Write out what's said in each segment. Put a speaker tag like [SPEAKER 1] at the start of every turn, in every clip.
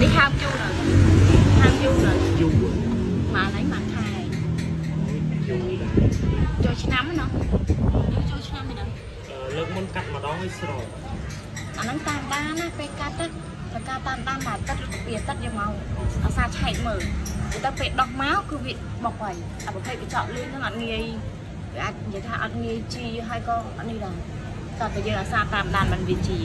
[SPEAKER 1] នេះហាមយូរនៅហាមយូរនៅយូរមកហើយមកខែចូលឆ្នាំណាចូលឆ្នាំនេះណាលើកមុនកាត់ម្ដងឲ្យស្រោអាហ្នឹងតាមបានណាពេលកាត់ទៅតែការតាមបានតែទឹកវាទឹកយកមកអាសាឆែកមើលទៅពេលដោះមកគឺវាបុកហើយអាប្រភេទកញ្ចក់លឿនហ្នឹងអត់ងាយវាអាចនិយាយថាអត់ងាយជីហើយក៏អត់នេះដែរតែយើងអាសាតាមដានមិនវាជី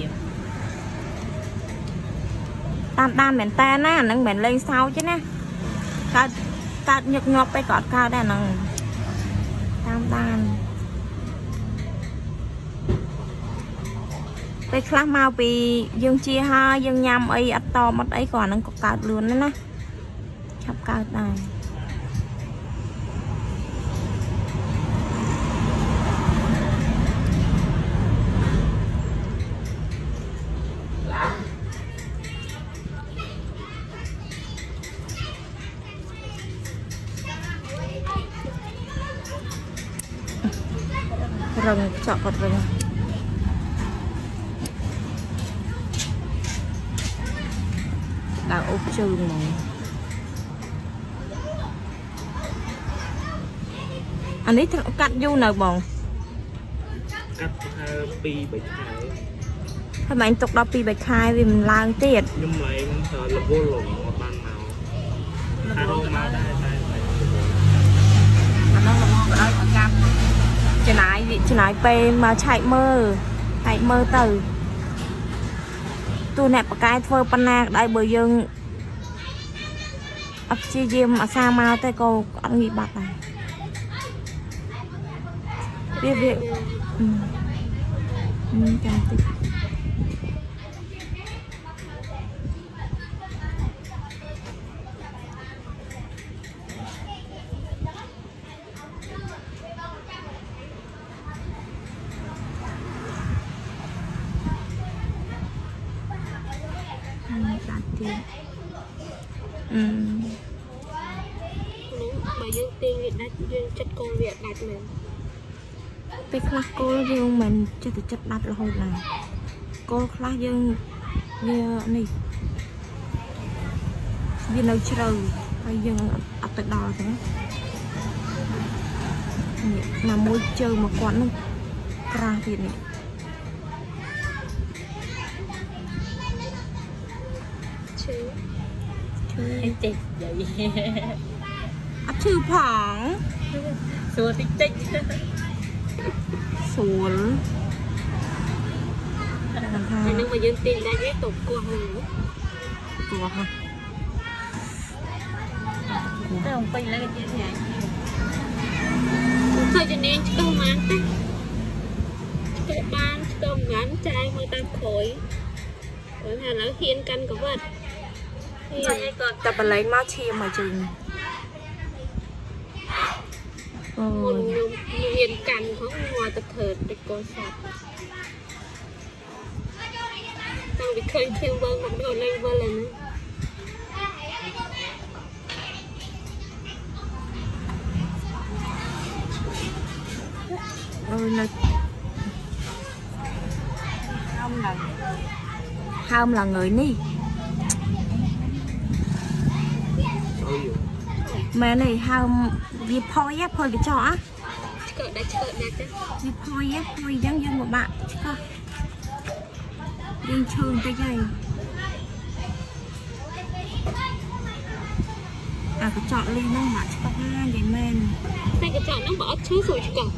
[SPEAKER 1] តាមដានមែនតើណាអាហ្នឹងមិនលេងសើចទេណាកើតញឹកញាប់ទៅក៏អត់កើតដែរហ្នឹងតាមដានពេលខ្លះមកពីយើងជាហើយយើងញ៉ាំអីអត់តមអត់អីក៏អាហ្នឹងក៏កើតលឿនណាឆាប់កើតដែររឹងចောက်គាត់រឹងដល់អុបជើងហ្មងអានេះកាត់យូរនៅបងកាត់2-3 ខែហើយមិនទុកដល់2-3 ខែវាមិនឡើងទៀតខ្ញុំឡើងរវល់លងអត់បានមកអារោមកដែរតែអានោះមកក៏ដោយប្រកាសចំណាយពេលមកឆែកមើលទៅទូអ្នកបកែធ្វើប៉ុណ្ណាក៏ដោយបើយើងអត់ព្យាយាមអាសាមកទៅក៏អត់ងាយបាត់ដែរវាចាំតិចបើយើងទាញវាដាច់យើងចិត្តគល់វាដាច់មែនពេលខ្លះគល់យើងមិនចិត្តទៅចិត្តដាច់រហូតណាគល់ខ្លះយើងវានេះវានៅជ្រៅហើយយើងអត់ទៅដល់ទេនេះណាមួយជើងមកគាត់នោះក្រាស់ទៀតនេះអីទេយាយអត់ឈឺផងសួរតិចសួរអានឹងមកយើងទាញដាច់ទេតបគោះហ្នឹងគោះហ្នឹងតែôngពេញឡើងទៀតញ៉ាំឃើញជំនាញឆ្កឹះបានទេឆ្កឹះបានឆ្កឹះបានចាយមើលតាមក្រោយព្រោះថាឥឡូវហ៊ានកាន់កវិតចាយក៏តែបលែងមកឈាមមកជើងអូយខ្ញុំហ៊ានកាន់ផងមកទៅធ្វើតិចកូនសាប់តាំងពីឃើញឈាមវិញមកដល់លេងវិញហ្នឹងអូយនៅហើមlà ngườiនេះម៉ែនេះហើមវាផុយកញ្ចក់ឆ្កឹះដាច់វាផុយអញ្ចឹងយើងមកបាក់ឆ្កឹះយើងឈឺបន្តិចហើយអាកញ្ចក់លីហ្នឹងមកឆ្កឹះណានិយាយមែនតែកញ្ចក់ហ្នឹងបើអត់ឈឺស្រួលឆ្កឹះ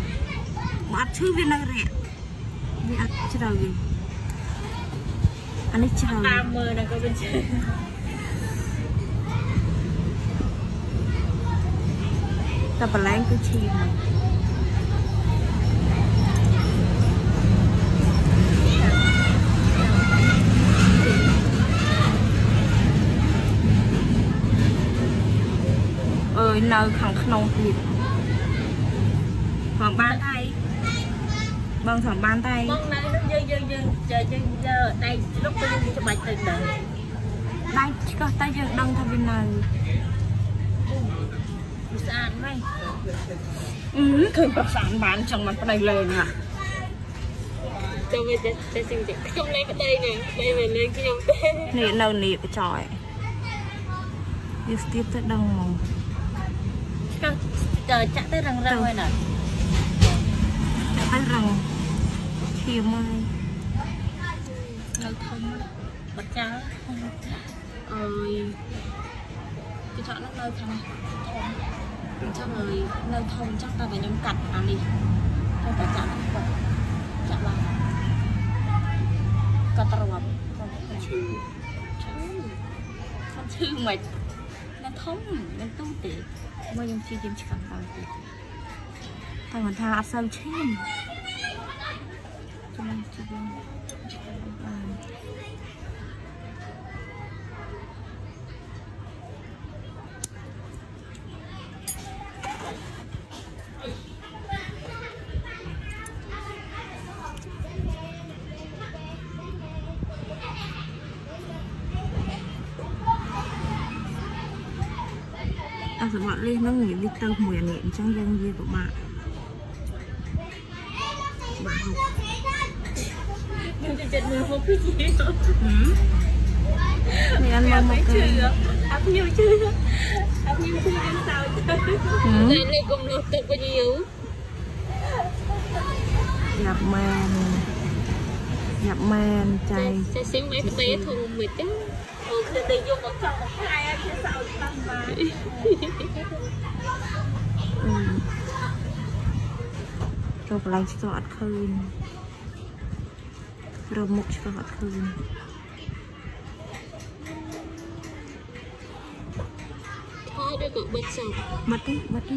[SPEAKER 1] បើអត់ឈឺវានៅរាក់វាអត់ជ្រៅវិញអានេះជ្រៅតាមមើលដល់ក៏វាជ្រៅតែបលែងគឺឈាមអើយនៅខាងក្នុងទៀតផងបានហើយបងថំបានតែបងនៅយើងដៃលុកទៅយើងច្បាច់ទៅដល់ដៃឆ្កោះតែយើងដឹងថាវានៅស្អាតไหมឃើញប្រសានបានចង់មិនប្តីលេងណាចូលវាតែสิ่งที่ខ្ញុំលេងប្តីនេះពេលលេងខ្ញុំទេនេះនៅនេះកញ្ចក់ Yêu tiếp tới đông mong trời chắc tới răng răng rồi nè chắc tới răng chiều mai lời thông bật cháo ơi cái chọn nó nơi thông cho người nơi thông chắc ta phải nhóm cặt ăn đi cho ta chạm chạm vào cắt tao vào con chư mày nó thông nó tung tỉ mà dùng chi kiếm chỉ cần vào tỉ thằng mình tha sao chém cho nên chỉ dùngสำหรับเล่นน้องหมีวิเตอร์หมวยเนี่ยช่างยังยีกับมามันจะมือพวกพี่จีมีอันมาไม่เชื่ออัพยูเชื่ออัพยูเชื่อสาวเชื่อเลยกลมโลตกไปยิวหยับแมนใจจะซิมไม่เตะทงเหมือนกันคือตียุงของช่องของใครอะจะสาวตั้งมาเรากำลังสอดคืนเรามุกสอดคืนทอดด้วยกับเบ็ดสดมัดดิ